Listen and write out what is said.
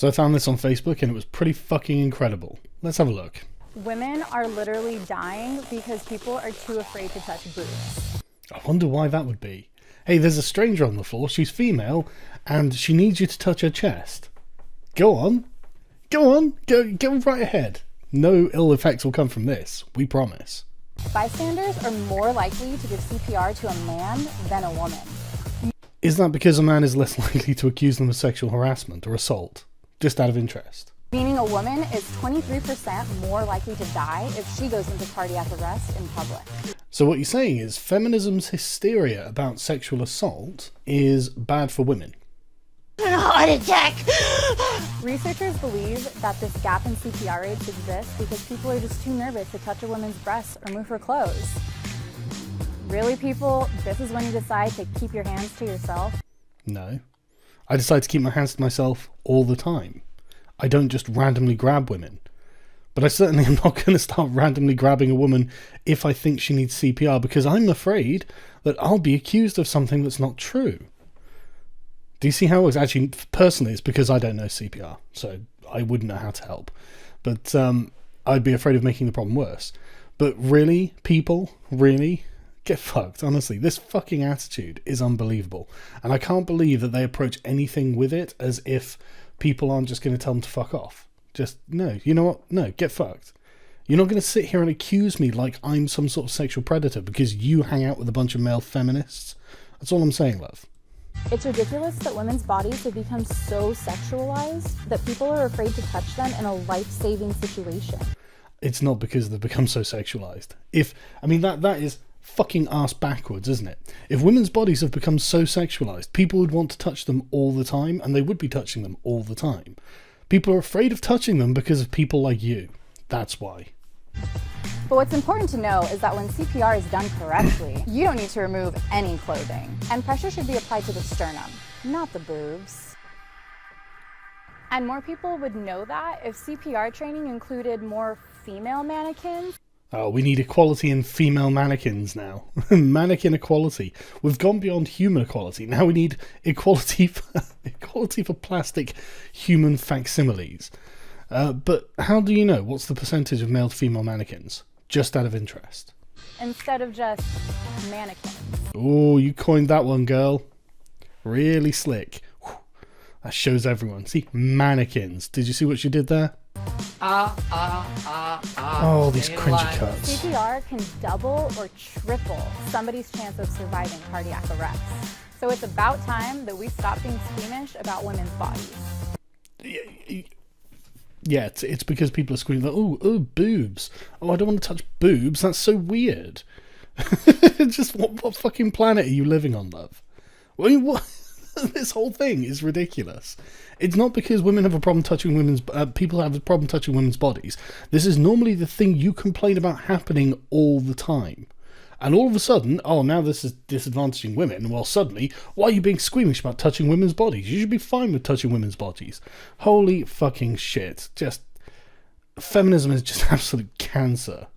So I found this on Facebook and it was pretty fucking incredible. Let's have a look. Women are literally dying because people are too afraid to touch boobs. I wonder why that would be. Hey, there's a stranger on the floor, she's female, and she needs you to touch her chest. Go on. Go on. Go right ahead. No ill effects will come from this, we promise. Bystanders are more likely to give CPR to a man than a woman. Is that because a man is less likely to accuse them of sexual harassment or assault? Just out of interest. Meaning a woman is 23% more likely to die if she goes into cardiac arrest in public. So what you're saying is feminism's hysteria about sexual assault is bad for women. Heart attack! Researchers believe that this gap in CPR rates exists because people are just too nervous to touch a woman's breasts or move her clothes. Really, people? This is when you decide to keep your hands to yourself? No. I decide to keep my hands to myself all the time. I don't just randomly grab women. But I certainly am not going to start randomly grabbing a woman if I think she needs CPR, because I'm afraid that I'll be accused of something that's not true. Do you see how it works? Actually, personally, it's because I don't know CPR, so I wouldn't know how to help. But I'd be afraid of making the problem worse. But really, people, really? Get fucked, honestly. This fucking attitude is unbelievable. And I can't believe that they approach anything with it as if people aren't just going to tell them to fuck off. Just, no, you know what? No, get fucked. You're not going to sit here and accuse me like I'm some sort of sexual predator because you hang out with a bunch of male feminists. That's all I'm saying, love. It's ridiculous that women's bodies have become so sexualized that people are afraid to touch them in a life-saving situation. It's not because they've become so sexualized. That is fucking arse backwards, isn't it? If women's bodies have become so sexualized, people would want to touch them all the time, and they would be touching them all the time. People are afraid of touching them because of people like you. That's why. But what's important to know is that when CPR is done correctly, you don't need to remove any clothing. And pressure should be applied to the sternum, not the boobs. And more people would know that if CPR training included more female mannequins. Oh, we need equality in female mannequins now. Mannequin equality. We've gone beyond human equality. Now we need equality for plastic human facsimiles. But how do you know? What's the percentage of male to female mannequins? Just out of interest. Instead of just mannequins. Oh, you coined that one, girl. Really slick. Whew. That shows everyone. See, mannequins. Did you see what she did there? Oh, these cringy cuts. CPR can double or triple somebody's chance of surviving cardiac arrest. So it's about time that we stop being squeamish about women's bodies. Yeah, it's because people are screaming like, oh, boobs. Oh, I don't want to touch boobs. That's so weird. Just what fucking planet are you living on, love? I mean, what? This whole thing is ridiculous. It's not because women have a problem touching people have a problem touching women's bodies. This is normally the thing you complain about happening all the time. And all of a sudden, oh, now this is disadvantaging women. Well, suddenly, why are you being squeamish about touching women's bodies? You should be fine with touching women's bodies. Holy fucking shit. Feminism is just absolute cancer.